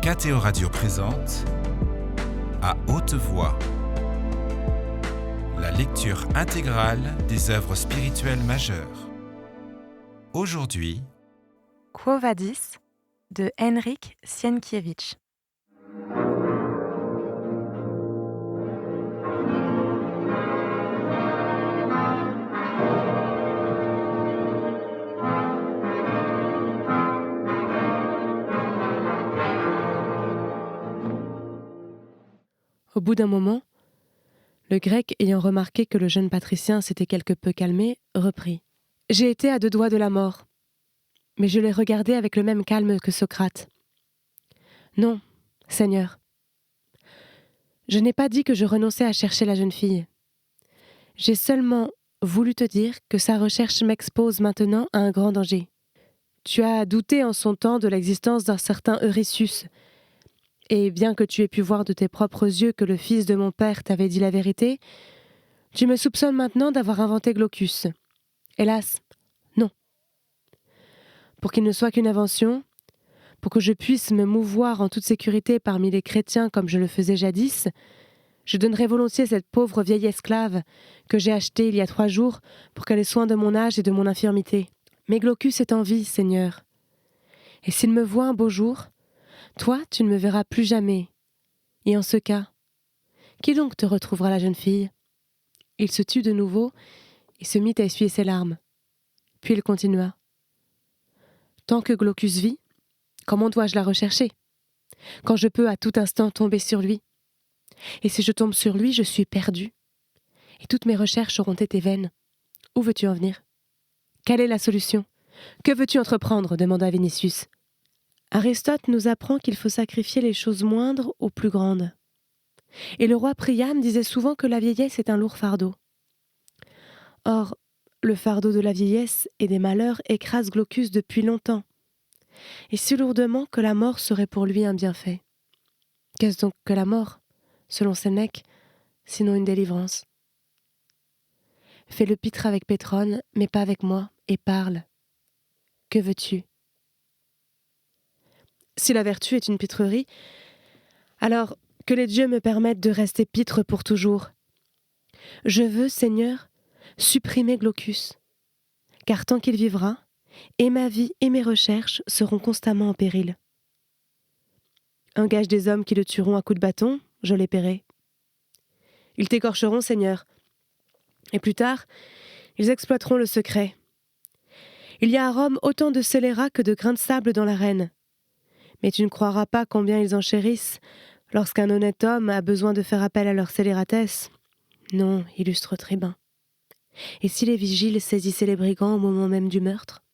KTO Radio présente À haute voix, la lecture intégrale des œuvres spirituelles majeures. Aujourd'hui, Quo Vadis de Henryk Sienkiewicz. Au bout d'un moment, le grec, ayant remarqué que le jeune patricien s'était quelque peu calmé, reprit. « J'ai été à 2 doigts de la mort, mais je l'ai regardé avec le même calme que Socrate. Non, Seigneur, je n'ai pas dit que je renonçais à chercher la jeune fille. J'ai seulement voulu te dire que sa recherche m'expose maintenant à un grand danger. Tu as douté en son temps de l'existence d'un certain Eurysus, et bien que tu aies pu voir de tes propres yeux que le fils de mon père t'avait dit la vérité, tu me soupçonnes maintenant d'avoir inventé Glaucus. Hélas, non. Pour qu'il ne soit qu'une invention, pour que je puisse me mouvoir en toute sécurité parmi les chrétiens comme je le faisais jadis, je donnerais volontiers cette pauvre vieille esclave que j'ai achetée il y a 3 jours pour qu'elle ait soin de mon âge et de mon infirmité. Mais Glaucus est en vie, Seigneur. Et s'il me voit un beau jour, toi, tu ne me verras plus jamais. Et en ce cas, qui donc te retrouvera la jeune fille ? » Il se tut de nouveau et se mit à essuyer ses larmes. Puis il continua. « Tant que Glaucus vit, comment dois-je la rechercher ? Quand je peux à tout instant tomber sur lui ? Et si je tombe sur lui, je suis perdue. Et toutes mes recherches auront été vaines. Où veux-tu en venir ? Quelle est la solution ? Que veux-tu entreprendre ? demanda Vinicius. Aristote nous apprend qu'il faut sacrifier les choses moindres aux plus grandes. Et le roi Priam disait souvent que la vieillesse est un lourd fardeau. Or, le fardeau de la vieillesse et des malheurs écrase Glaucus depuis longtemps, et si lourdement que la mort serait pour lui un bienfait. Qu'est-ce donc que la mort, selon Sénèque, sinon une délivrance ? Fais le pitre avec Pétrone, mais pas avec moi, et parle. Que veux-tu ? Si la vertu est une pitrerie, alors que les dieux me permettent de rester pitre pour toujours. Je veux, Seigneur, supprimer Glaucus, car tant qu'il vivra, et ma vie et mes recherches seront constamment en péril. Un gage des hommes qui le tueront à coups de bâton, je les paierai. Ils t'écorcheront, Seigneur, et plus tard, ils exploiteront le secret. Il y a à Rome autant de scélérats que de grains de sable dans l'arène. Mais tu ne croiras pas combien ils en chérissent lorsqu'un honnête homme a besoin de faire appel à leur scélératesse. Non, illustre tribun. Et si les vigiles saisissaient les brigands au moment même du meurtre ?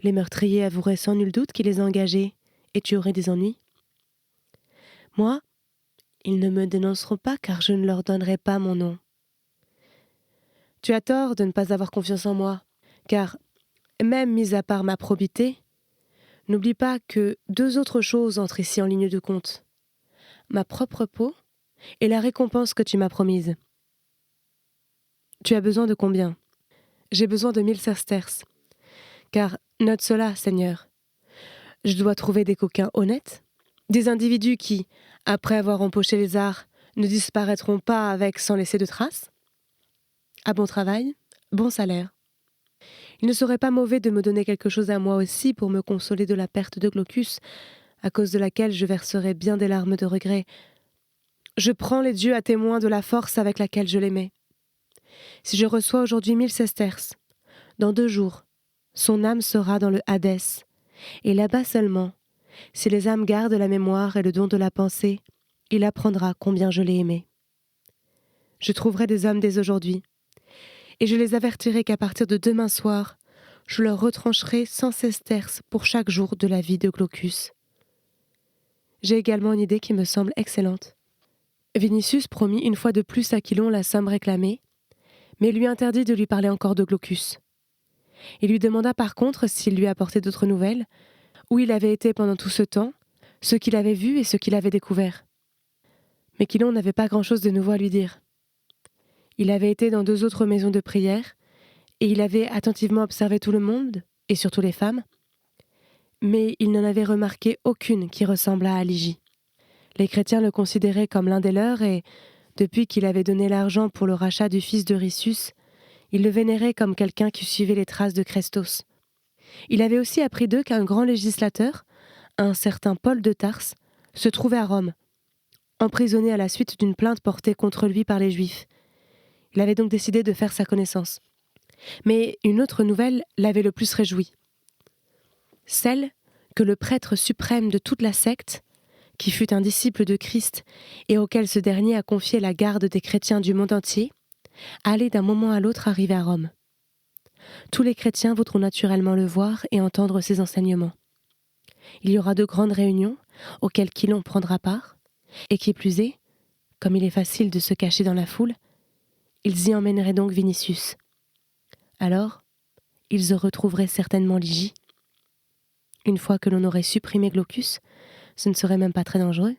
Les meurtriers avoueraient sans nul doute qui les a engagés, et tu aurais des ennuis. Moi, ils ne me dénonceront pas car je ne leur donnerai pas mon nom. Tu as tort de ne pas avoir confiance en moi, car, même mis à part ma probité, n'oublie pas que 2 autres choses entrent ici en ligne de compte. Ma propre peau et la récompense que tu m'as promise. Tu as besoin de combien ? J'ai besoin de 1000 sesterces. Car, note cela, Seigneur, je dois trouver des coquins honnêtes, des individus qui, après avoir empoché les arts, ne disparaîtront pas avec sans laisser de traces. À bon travail, bon salaire. Il ne serait pas mauvais de me donner quelque chose à moi aussi pour me consoler de la perte de Glaucus, à cause de laquelle je verserai bien des larmes de regret. Je prends les dieux à témoin de la force avec laquelle je l'aimais. Si je reçois aujourd'hui 1000 sesterces, dans 2 jours, son âme sera dans le Hadès, et là-bas seulement, si les âmes gardent la mémoire et le don de la pensée, il apprendra combien je l'ai aimé. Je trouverai des hommes dès aujourd'hui, et je les avertirai qu'à partir de demain soir, je leur retrancherai 100 sesterces pour chaque jour de la vie de Glaucus. J'ai également une idée qui me semble excellente. Vinicius promit une fois de plus à Chilon la somme réclamée, mais lui interdit de lui parler encore de Glaucus. Il lui demanda par contre s'il lui apportait d'autres nouvelles, où il avait été pendant tout ce temps, ce qu'il avait vu et ce qu'il avait découvert. Mais Chilon n'avait pas grand-chose de nouveau à lui dire. Il avait été dans 2 autres maisons de prière, et il avait attentivement observé tout le monde, et surtout les femmes. mais il n'en avait remarqué aucune qui ressemblât à Ligie. Les chrétiens le considéraient comme l'un des leurs et, depuis qu'il avait donné l'argent pour le rachat du fils d'Euryssus, ils le vénéraient comme quelqu'un qui suivait les traces de Chrestos. Il avait aussi appris d'eux qu'un grand législateur, un certain Paul de Tarse, se trouvait à Rome, emprisonné à la suite d'une plainte portée contre lui par les Juifs. Il avait donc décidé de faire sa connaissance. Mais une autre nouvelle l'avait le plus réjoui. Celle que le prêtre suprême de toute la secte, qui fut un disciple de Christ et auquel ce dernier a confié la garde des chrétiens du monde entier, allait d'un moment à l'autre arriver à Rome. Tous les chrétiens voudront naturellement le voir et entendre ses enseignements. Il y aura de grandes réunions auxquelles Chilon prendra part, et qui plus est, comme il est facile de se cacher dans la foule, ils y emmèneraient donc Vinicius. Alors, ils y retrouveraient certainement Ligie. Une fois que l'on aurait supprimé Glaucus, ce ne serait même pas très dangereux.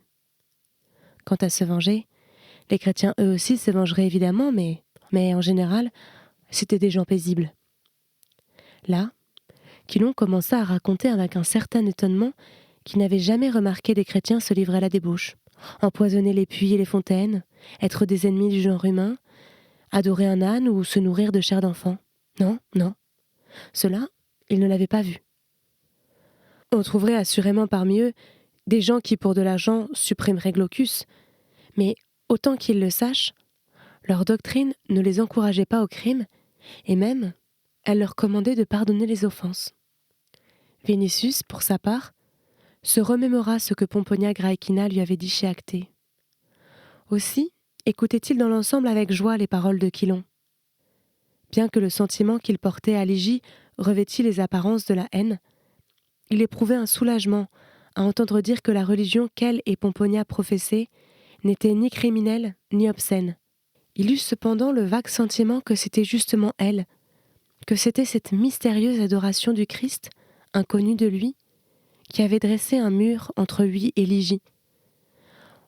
Quant à se venger, les chrétiens eux aussi se vengeraient évidemment, mais en général, c'étaient des gens paisibles. Là, Chilon commença à raconter avec un certain étonnement qu'il n'avait jamais remarqué des chrétiens se livrer à la débauche, empoisonner les puits et les fontaines, être des ennemis du genre humain, adorer un âne ou se nourrir de chair d'enfant. Non. Cela, il ne l'avait pas vu. On trouverait assurément parmi eux des gens qui, pour de l'argent, supprimeraient Glaucus, mais autant qu'ils le sachent, leur doctrine ne les encourageait pas au crime, et même, elle leur commandait de pardonner les offenses. Vinicius, pour sa part, se remémora ce que Pomponia Graecina lui avait dit chez Actée. Aussi écoutait-il dans l'ensemble avec joie les paroles de Chilon. Bien que le sentiment qu'il portait à Ligie revêtît les apparences de la haine, il éprouvait un soulagement à entendre dire que la religion qu'elle et Pomponia professaient n'était ni criminelle ni obscène. Il eut cependant le vague sentiment que c'était justement elle, que c'était cette mystérieuse adoration du Christ, inconnue de lui, qui avait dressé un mur entre lui et Ligie.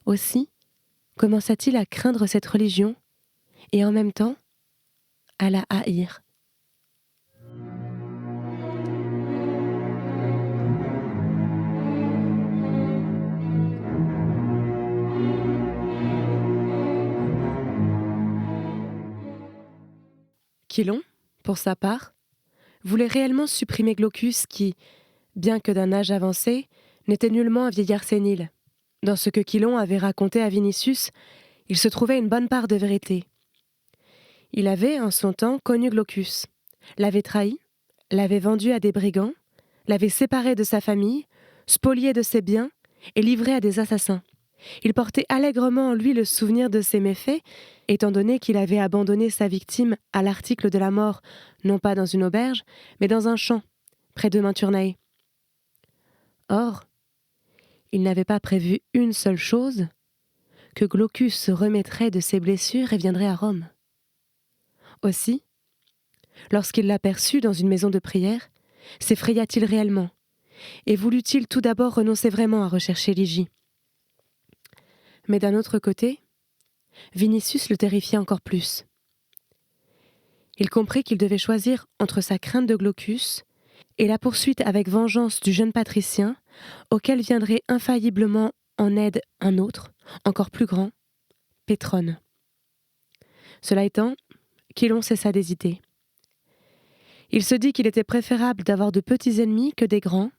Aussi commença-t-il à craindre cette religion et en même temps à la haïr. Chilon, pour sa part, voulait réellement supprimer Glaucus qui, bien que d'un âge avancé, n'était nullement un vieillard sénile. Dans ce que Chilon avait raconté à Vinicius, il se trouvait une bonne part de vérité. Il avait, en son temps, connu Glaucus, l'avait trahi, l'avait vendu à des brigands, l'avait séparé de sa famille, spolié de ses biens et livré à des assassins. Il portait allègrement en lui le souvenir de ses méfaits, étant donné qu'il avait abandonné sa victime à l'article de la mort, non pas dans une auberge, mais dans un champ, près de Minturnae. Or, il n'avait pas prévu une seule chose, que Glaucus se remettrait de ses blessures et viendrait à Rome. Aussi, lorsqu'il l'aperçut dans une maison de prière, s'effraya-t-il réellement, et voulut-il tout d'abord renoncer vraiment à rechercher Ligie. Mais d'un autre côté, Vinicius le terrifiait encore plus. Il comprit qu'il devait choisir entre sa crainte de Glaucus et la poursuite avec vengeance du jeune patricien, auquel viendrait infailliblement en aide un autre, encore plus grand, Pétrone. Cela étant, Chilon cessa d'hésiter. Il se dit qu'il était préférable d'avoir de petits ennemis que des grands,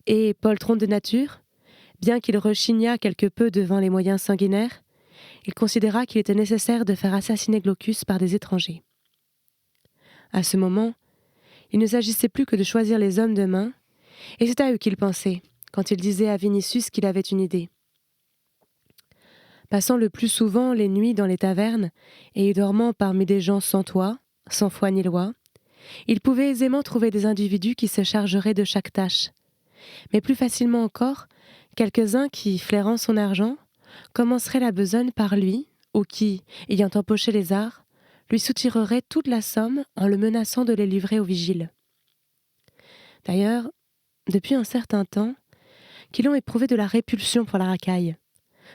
et poltron de nature, bien qu'il rechignât quelque peu devant les moyens sanguinaires, il considéra qu'il était nécessaire de faire assassiner Glaucus par des étrangers. À ce moment, il ne s'agissait plus que de choisir les hommes de main, et c'est à eux qu'il pensait, quand il disait à Vinicius qu'il avait une idée. Passant le plus souvent les nuits dans les tavernes, et y dormant parmi des gens sans toit, sans foi ni loi, il pouvait aisément trouver des individus qui se chargeraient de chaque tâche, mais plus facilement encore, quelques-uns qui, flairant son argent, commenceraient la besogne par lui, ou qui, ayant empoché les arts, lui soutireraient toute la somme en le menaçant de les livrer aux vigiles. D'ailleurs, depuis un certain temps, Chilon éprouvait de la répulsion pour la racaille,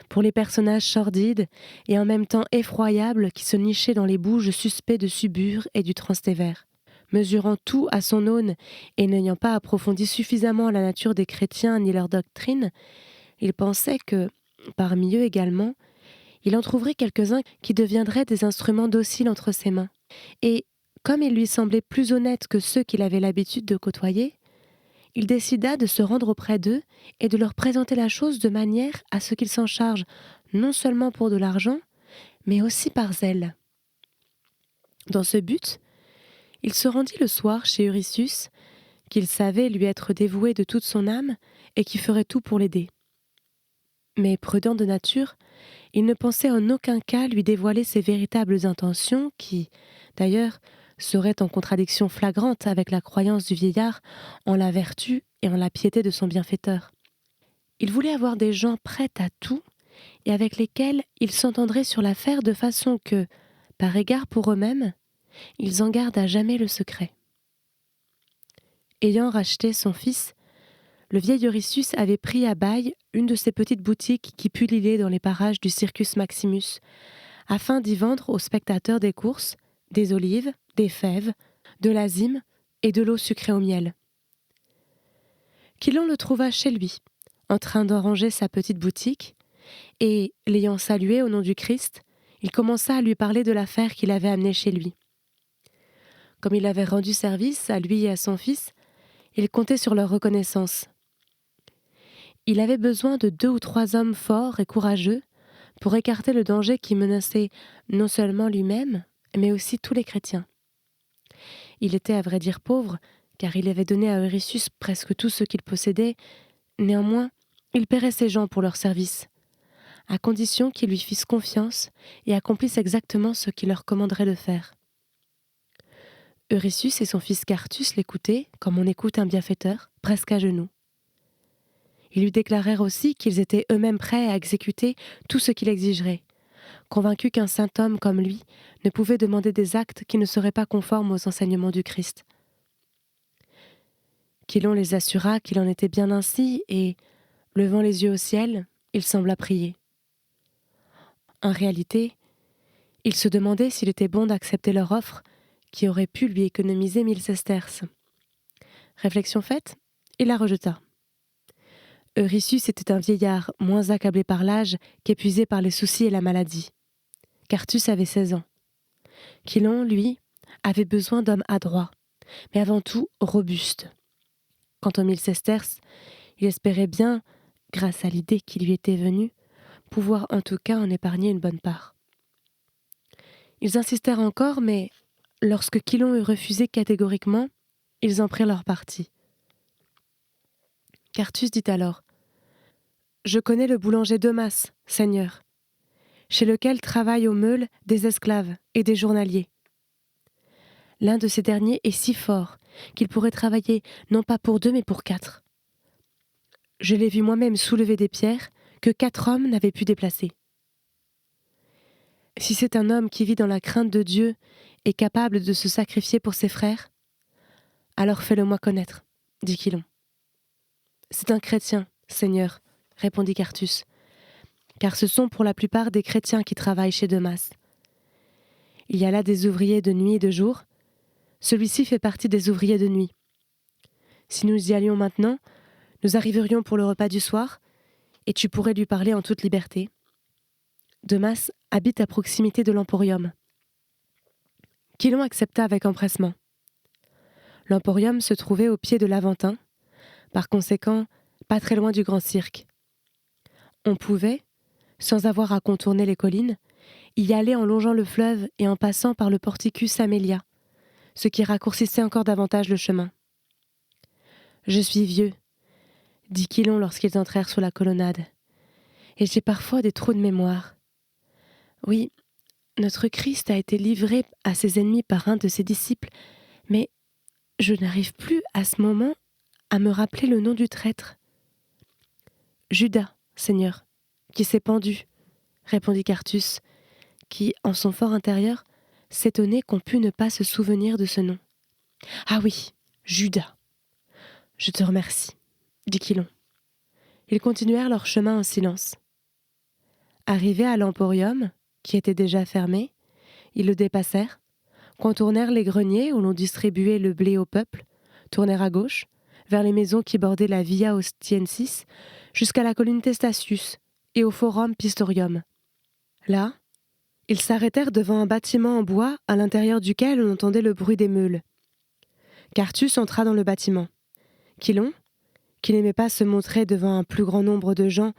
pour les personnages sordides et en même temps effroyables qui se nichaient dans les bouges suspects de Subur et du Transtévère. Mesurant tout à son aune et n'ayant pas approfondi suffisamment la nature des chrétiens ni leur doctrine, il pensait que, parmi eux également, il en trouverait quelques-uns qui deviendraient des instruments dociles entre ses mains. Et, comme il lui semblait plus honnête que ceux qu'il avait l'habitude de côtoyer, il décida de se rendre auprès d'eux et de leur présenter la chose de manière à ce qu'ils s'en chargent non seulement pour de l'argent, mais aussi par zèle. Dans ce but, il se rendit le soir chez Euryssus, qu'il savait lui être dévoué de toute son âme et qui ferait tout pour l'aider. Mais prudent de nature, il ne pensait en aucun cas lui dévoiler ses véritables intentions qui, d'ailleurs, seraient en contradiction flagrante avec la croyance du vieillard en la vertu et en la piété de son bienfaiteur. Il voulait avoir des gens prêts à tout et avec lesquels il s'entendrait sur l'affaire de façon que, par égard pour eux-mêmes, ils en gardent à jamais le secret. Ayant racheté son fils, le vieil Euryssus avait pris à bail une de ces petites boutiques qui pullulaient dans les parages du Circus Maximus, afin d'y vendre aux spectateurs des courses, des olives, des fèves, de l'azime et de l'eau sucrée au miel. Chilon le trouva chez lui, en train d'arranger sa petite boutique, et, l'ayant salué au nom du Christ, il commença à lui parler de l'affaire qu'il avait amenée chez lui. Comme il avait rendu service à lui et à son fils, il comptait sur leur reconnaissance. Il avait besoin de 2 ou 3 hommes forts et courageux pour écarter le danger qui menaçait non seulement lui-même, mais aussi tous les chrétiens. Il était à vrai dire pauvre, car il avait donné à Euryssus presque tout ce qu'il possédait. Néanmoins, il paierait ses gens pour leur service, à condition qu'ils lui fissent confiance et accomplissent exactement ce qu'il leur commanderait de faire. Euryssus et son fils Quartus l'écoutaient, comme on écoute un bienfaiteur, presque à genoux. Ils lui déclarèrent aussi qu'ils étaient eux-mêmes prêts à exécuter tout ce qu'il exigerait, convaincus qu'un saint homme comme lui ne pouvait demander des actes qui ne seraient pas conformes aux enseignements du Christ. Chilon les assura qu'il en était bien ainsi et, levant les yeux au ciel, il sembla prier. En réalité, il se demandait s'il était bon d'accepter leur offre, qui aurait pu lui économiser 1000 sesterces. Réflexion faite, il la rejeta. Euryssus était un vieillard moins accablé par l'âge qu'épuisé par les soucis et la maladie. Quartus avait 16 ans. Chilon, lui, avait besoin d'hommes adroits, mais avant tout robustes. Quant aux 1000 sesterces, il espérait bien, grâce à l'idée qui lui était venue, pouvoir en tout cas en épargner une bonne part. Ils insistèrent encore, mais lorsque Chilon eut refusé catégoriquement, ils en prirent leur parti. Quartus dit alors : « Je connais le boulanger Demas, seigneur, chez lequel travaillent aux meules des esclaves et des journaliers. L'un de ces derniers est si fort qu'il pourrait travailler non pas pour 2 mais pour 4. Je l'ai vu moi-même soulever des pierres que 4 hommes n'avaient pu déplacer. Si c'est un homme qui vit dans la crainte de Dieu et capable de se sacrifier pour ses frères, alors fais-le-moi connaître, dit Chilon. C'est un chrétien, Seigneur, répondit Quartus, car ce sont pour la plupart des chrétiens qui travaillent chez Demas. Il y a là des ouvriers de nuit et de jour. Celui-ci fait partie des ouvriers de nuit. Si nous y allions maintenant, nous arriverions pour le repas du soir, et tu pourrais lui parler en toute liberté. Demas habite à proximité de l'Emporium. Chilon accepta avec empressement. L'Emporium se trouvait au pied de l'Aventin, par conséquent, pas très loin du Grand Cirque. On pouvait, sans avoir à contourner les collines, y aller en longeant le fleuve et en passant par le porticus Amelia, ce qui raccourcissait encore davantage le chemin. « Je suis vieux », dit Chilon lorsqu'ils entrèrent sous la colonnade, « et j'ai parfois des trous de mémoire. Oui, notre Christ a été livré à ses ennemis par un de ses disciples, mais je n'arrive plus à ce moment à me rappeler le nom du traître. »« Judas, Seigneur, qui s'est pendu, » répondit Quartus, qui, en son fort intérieur, s'étonnait qu'on pût ne pas se souvenir de ce nom. « Ah oui, Judas. Je te remercie, » dit Chilon. Ils continuèrent leur chemin en silence. Arrivés à l'Emporium, qui était déjà fermé, ils le dépassèrent, contournèrent les greniers où l'on distribuait le blé au peuple, tournèrent à gauche, vers les maisons qui bordaient la Via Ostiensis, jusqu'à la colline Testatius et au Forum Pistorium. Là, ils s'arrêtèrent devant un bâtiment en bois à l'intérieur duquel on entendait le bruit des meules. Quartus entra dans le bâtiment. Chilon, qui n'aimait pas se montrer devant un plus grand nombre de gens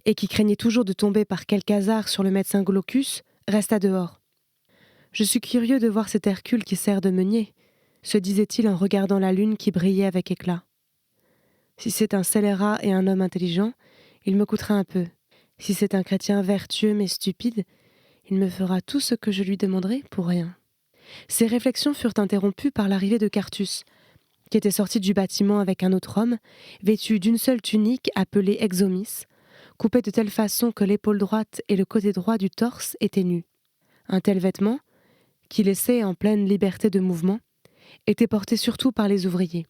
et qui craignait toujours de tomber par quelque hasard sur le médecin Glaucus, resta dehors. « Je suis curieux de voir cet Hercule qui sert de meunier », se disait-il en regardant la lune qui brillait avec éclat. « Si c'est un scélérat et un homme intelligent, il me coûtera un peu. Si c'est un chrétien vertueux mais stupide, il me fera tout ce que je lui demanderai pour rien. » Ces réflexions furent interrompues par l'arrivée de Quartus, qui était sorti du bâtiment avec un autre homme, vêtu d'une seule tunique appelée exomis, coupée de telle façon que l'épaule droite et le côté droit du torse étaient nus. Un tel vêtement, qui laissait en pleine liberté de mouvement, était porté surtout par les ouvriers.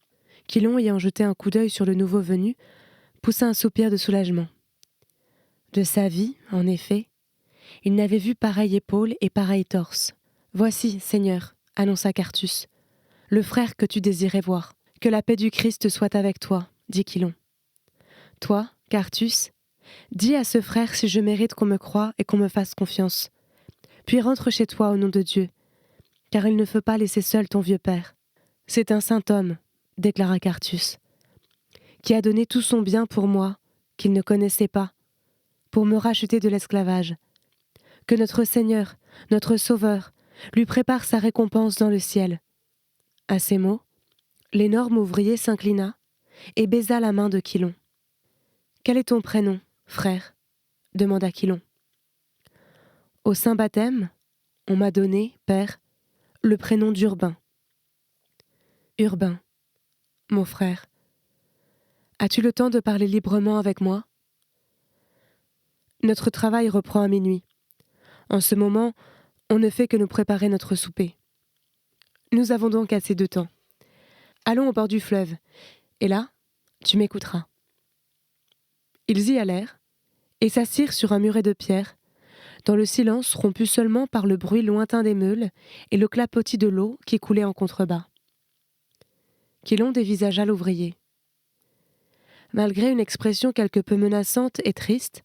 Chilon, ayant jeté un coup d'œil sur le nouveau venu, poussa un soupir de soulagement. De sa vie, en effet, il n'avait vu pareille épaule et pareil torse. « Voici, Seigneur, annonça Quartus, le frère que tu désirais voir. Que la paix du Christ soit avec toi, dit Chilon. Toi, Quartus, dis à ce frère si je mérite qu'on me croie et qu'on me fasse confiance. Puis rentre chez toi au nom de Dieu, car il ne faut pas laisser seul ton vieux père. C'est un saint homme, déclara Quartus, qui a donné tout son bien pour moi, qu'il ne connaissait pas, pour me racheter de l'esclavage. Que notre Seigneur, notre Sauveur, lui prépare sa récompense dans le ciel. » À ces mots, l'énorme ouvrier s'inclina et baisa la main de Chilon. « Quel est ton prénom, frère ?» demanda Chilon. « Au saint baptême, on m'a donné, père, le prénom d'Urbain. »« Urbain, mon frère, as-tu le temps de parler librement avec moi ? Notre travail reprend à minuit. En ce moment, on ne fait que nous préparer notre souper. Nous avons donc assez de temps. Allons au bord du fleuve, et là, tu m'écouteras. » Ils y allèrent, et s'assirent sur un muret de pierre, dans le silence rompu seulement par le bruit lointain des meules et le clapotis de l'eau qui coulait en contrebas. Chilon dévisagea l'ouvrier. Malgré une expression quelque peu menaçante et triste,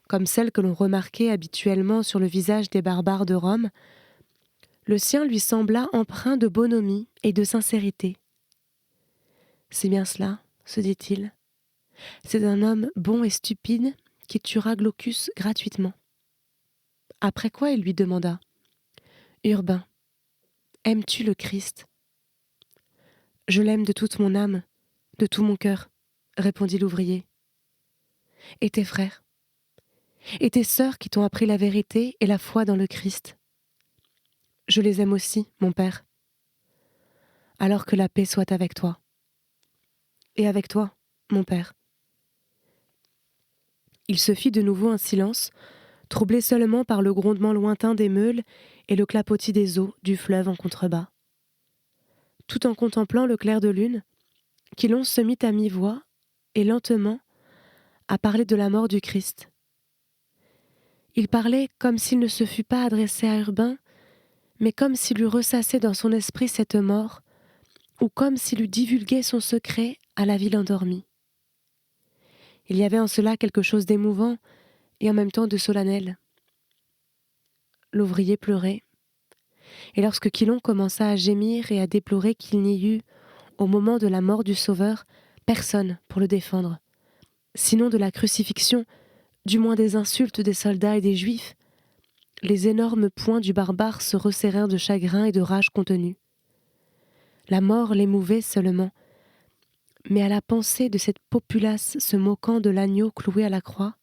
comme celle que l'on remarquait habituellement sur le visage des barbares de Rome, le sien lui sembla empreint de bonhomie et de sincérité. « C'est bien cela, se dit-il. C'est un homme bon et stupide qui tuera Glaucus gratuitement. » Après quoi il lui demanda : « Urbain, aimes-tu le Christ ? » « Je l'aime de toute mon âme, de tout mon cœur, » répondit l'ouvrier. « Et tes frères ? Et tes sœurs qui t'ont appris la vérité et la foi dans le Christ ? Je les aime aussi, mon père. Alors que la paix soit avec toi. Et avec toi, mon père. » Il se fit de nouveau un silence, troublé seulement par le grondement lointain des meules et le clapotis des eaux du fleuve en contrebas. Tout en contemplant le clair de lune, Chilon se mit à mi-voix et lentement à parler de la mort du Christ. Il parlait comme s'il ne se fût pas adressé à Urbain, mais comme s'il eût ressassé dans son esprit cette mort, ou comme s'il eût divulgué son secret à la ville endormie. Il y avait en cela quelque chose d'émouvant et en même temps de solennel. L'ouvrier pleurait, et lorsque Chilon commença à gémir et à déplorer qu'il n'y eût, au moment de la mort du Sauveur, personne pour le défendre, sinon de la crucifixion, du moins des insultes des soldats et des Juifs, les énormes poings du barbare se resserrèrent de chagrin et de rage contenue. La mort l'émouvait seulement, mais à la pensée de cette populace se moquant de l'agneau cloué à la croix,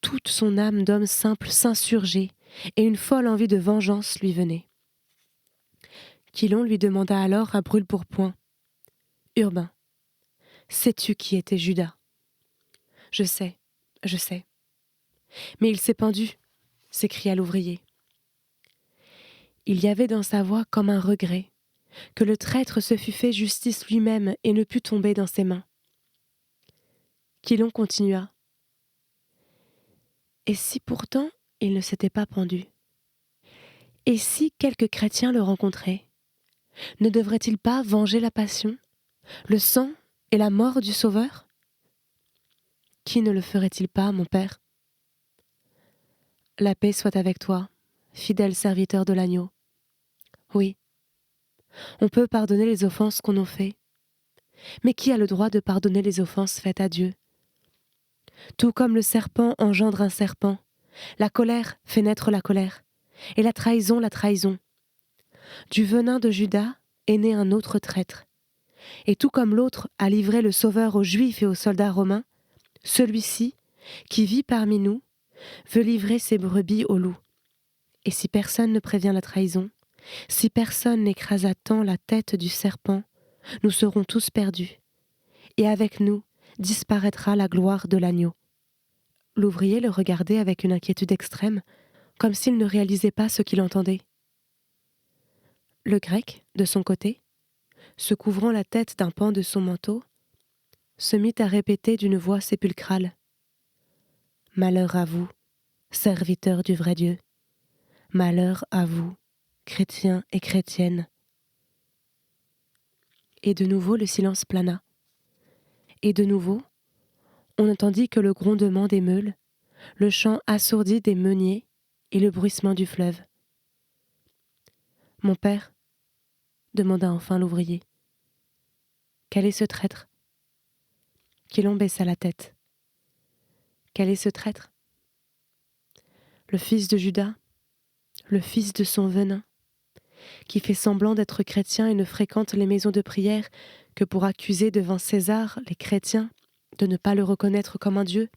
toute son âme d'homme simple s'insurgeait et une folle envie de vengeance lui venait. Chilon lui demanda alors à brûle-pourpoint : « Urbain, sais-tu qui était Judas ? » « Je sais. Mais il s'est pendu, » s'écria l'ouvrier. Il y avait dans sa voix comme un regret, que le traître se fût fait justice lui-même et ne pût tomber dans ses mains. Chilon continua. « Et si pourtant il ne s'était pas pendu ? Et si quelques chrétiens le rencontraient, ne devrait-il pas venger la passion, le sang et la mort du Sauveur? Qui ne le ferait-il pas, mon Père? La paix soit avec toi, fidèle serviteur de l'agneau. Oui, on peut pardonner les offenses qu'on nous fait, mais qui a le droit de pardonner les offenses faites à Dieu? Tout comme le serpent engendre un serpent, la colère fait naître la colère, et la trahison. Du venin de Judas est né un autre traître. Et tout comme l'autre a livré le Sauveur aux Juifs et aux soldats romains, celui-ci, qui vit parmi nous, veut livrer ses brebis aux loups. Et si personne ne prévient la trahison, si personne n'écrase à temps la tête du serpent, nous serons tous perdus. Et avec nous disparaîtra la gloire de l'agneau. L'ouvrier le regardait avec une inquiétude extrême, comme s'il ne réalisait pas ce qu'il entendait. Le grec, de son côté, se couvrant la tête d'un pan de son manteau, se mit à répéter d'une voix sépulcrale : « Malheur à vous, serviteurs du vrai Dieu. Malheur à vous, chrétiens et chrétiennes. » Et de nouveau le silence plana. Et de nouveau, on n'entendit que le grondement des meules, le chant assourdi des meuniers et le bruissement du fleuve. « Mon père, » demanda enfin l'ouvrier, « quel est ce traître ?» Quilon baissa la tête. « Quel est ce traître ? Le fils de Judas, le fils de son venin, qui fait semblant d'être chrétien et ne fréquente les maisons de prière que pour accuser devant César les chrétiens de ne pas le reconnaître comme un dieu,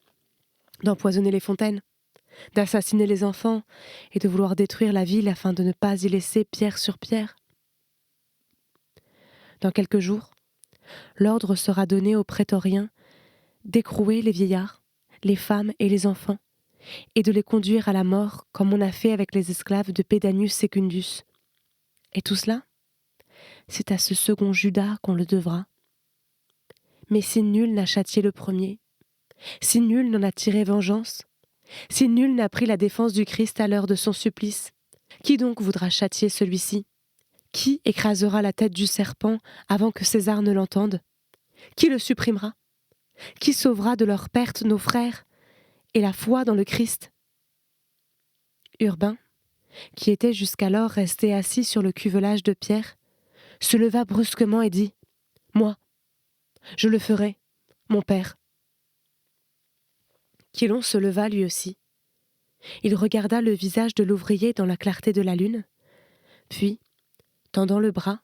d'empoisonner les fontaines, d'assassiner les enfants et de vouloir détruire la ville afin de ne pas y laisser pierre sur pierre. Dans quelques jours, l'ordre sera donné aux prétoriens d'écrouer les vieillards, les femmes et les enfants, et de les conduire à la mort comme on a fait avec les esclaves de Pedanius Secundus. Et tout cela, c'est à ce second Judas qu'on le devra. Mais si nul n'a châtié le premier, si nul n'en a tiré vengeance, si nul n'a pris la défense du Christ à l'heure de son supplice, qui donc voudra châtier celui-ci ? Qui écrasera la tête du serpent avant que César ne l'entende ? Qui le supprimera ? Qui sauvera de leur perte nos frères et la foi dans le Christ ? Urbain, qui était jusqu'alors resté assis sur le cuvelage de pierre, se leva brusquement et dit : « Moi, je le ferai, mon père. » Quilon se leva lui aussi. Il regarda le visage de l'ouvrier dans la clarté de la lune, puis, tendant le bras,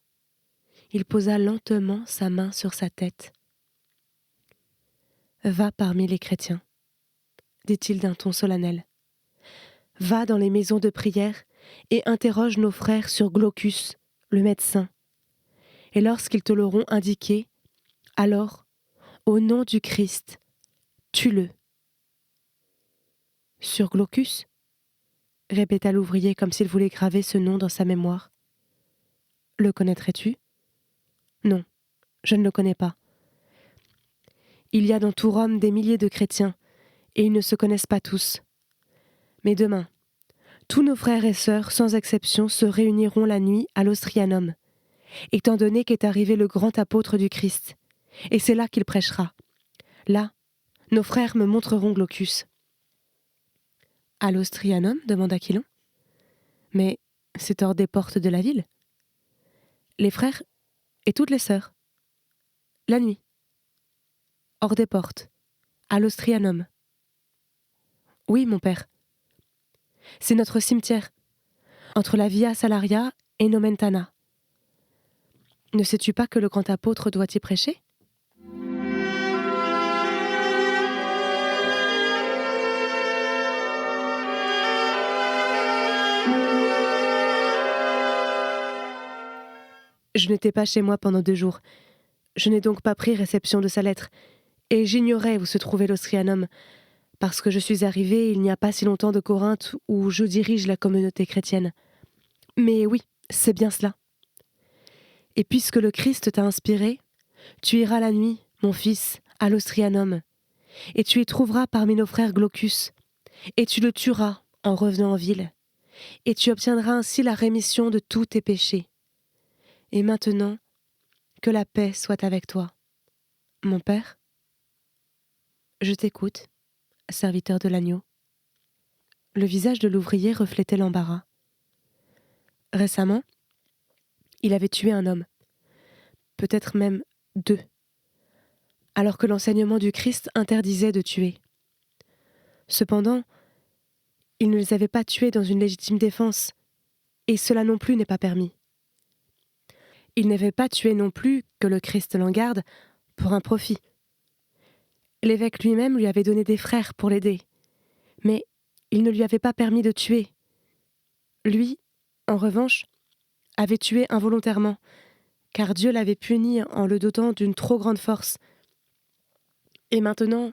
il posa lentement sa main sur sa tête. « Va parmi les chrétiens, » dit-il d'un ton solennel. « Va dans les maisons de prière et interroge nos frères sur Glaucus, le médecin. Et lorsqu'ils te l'auront indiqué, alors, au nom du Christ, tue-le. » « Sur Glaucus » répéta l'ouvrier comme s'il voulait graver ce nom dans sa mémoire. « Le connaîtrais-tu ? » ?»« Non, je ne le connais pas. Il y a dans tout Rome des milliers de chrétiens, et ils ne se connaissent pas tous. Mais demain, tous nos frères et sœurs, sans exception, se réuniront la nuit à l'Ostrianum, étant donné qu'est arrivé le grand apôtre du Christ, et c'est là qu'il prêchera. Là, nos frères me montreront Glaucus. » « À l'Ostrianum » demanda Quilon. « Mais c'est hors des portes de la ville. »« Les frères et toutes les sœurs. La nuit. Hors des portes. À l'Ostrianum. »« Oui, mon père. C'est notre cimetière, entre la Via Salaria et Nomentana. Ne sais-tu pas que le grand apôtre doit y prêcher ? » Je n'étais pas chez moi pendant 2 jours. Je n'ai donc pas pris réception de sa lettre. Et j'ignorais où se trouvait l'Ostrianum, parce que je suis arrivée il n'y a pas si longtemps de Corinthe, où je dirige la communauté chrétienne. Mais oui, c'est bien cela. Et puisque le Christ t'a inspiré, tu iras la nuit, mon fils, à l'Ostrianum, et tu y trouveras parmi nos frères Glaucus, et tu le tueras en revenant en ville, et tu obtiendras ainsi la rémission de tous tes péchés. Et maintenant, que la paix soit avec toi. Mon père, je t'écoute, serviteur de l'agneau. Le visage de l'ouvrier reflétait l'embarras. Récemment, il avait tué un homme, peut-être même 2, alors que l'enseignement du Christ interdisait de tuer. Cependant, il ne les avait pas tués dans une légitime défense, et cela non plus n'est pas permis. Il n'avait pas tué non plus, que le Christ l'en garde, pour un profit. L'évêque lui-même lui avait donné des frères pour l'aider, mais il ne lui avait pas permis de tuer. Lui, en revanche, avait tué involontairement, car Dieu l'avait puni en le dotant d'une trop grande force. Et maintenant,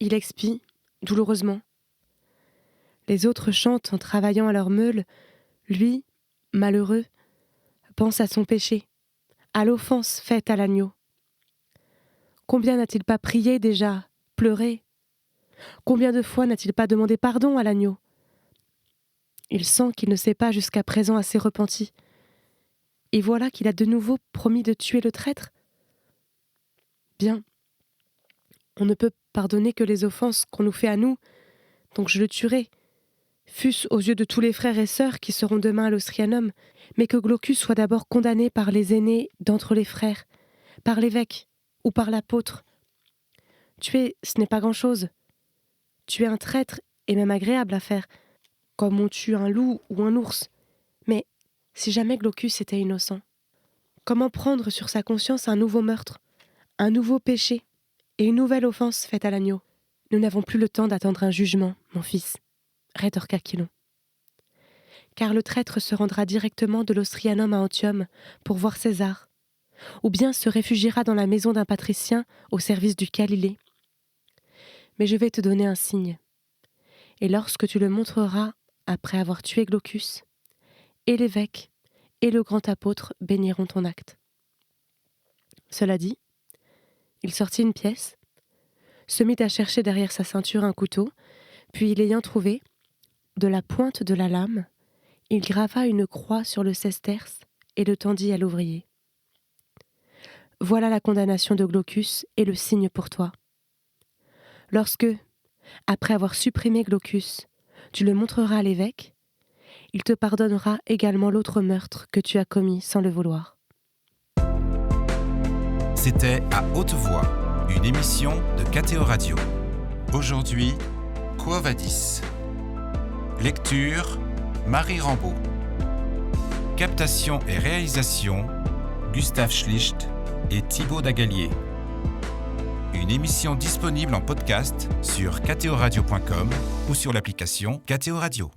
il expie douloureusement. Les autres chantent en travaillant à leur meule. Lui, malheureux, pense à son péché, à l'offense faite à l'agneau. Combien n'a-t-il pas prié déjà, pleuré? Combien de fois n'a-t-il pas demandé pardon à l'agneau? Il sent qu'il ne s'est pas jusqu'à présent assez repenti. Et voilà qu'il a de nouveau promis de tuer le traître. Bien, on ne peut pardonner que les offenses qu'on nous fait à nous, donc je le tuerai, fût-ce aux yeux de tous les frères et sœurs qui seront demain à l'Ostrianum, mais que Glaucus soit d'abord condamné par les aînés d'entre les frères, par l'évêque ou par l'apôtre. Tuer, ce n'est pas grand-chose. Tuer un traître est même agréable à faire, comme on tue un loup ou un ours. Mais si jamais Glaucus était innocent, comment prendre sur sa conscience un nouveau meurtre, un nouveau péché et une nouvelle offense faite à l'agneau? Nous n'avons plus le temps d'attendre un jugement, mon fils, rétorqua Chilon. Car le traître se rendra directement de l'Ostrianum à Antium pour voir César, ou bien se réfugiera dans la maison d'un patricien au service duquel il est. Mais je vais te donner un signe, et lorsque tu le montreras après avoir tué Glaucus, et l'évêque et le grand apôtre béniront ton acte. Cela dit, il sortit une pièce, se mit à chercher derrière sa ceinture un couteau, puis l'ayant trouvé, de la pointe de la lame, il grava une croix sur le sesterce et le tendit à l'ouvrier. Voilà la condamnation de Glaucus et le signe pour toi. Lorsque, après avoir supprimé Glaucus, tu le montreras à l'évêque, il te pardonnera également l'autre meurtre que tu as commis sans le vouloir. C'était À haute voix, une émission de KTO Radio. Aujourd'hui, Quo Vadis. Lecture, Marie Rambaud. Captation et réalisation, Gustave Schlicht et Thibaut Dagalier. Une émission disponible en podcast sur ktoradio.com ou sur l'application KTO Radio.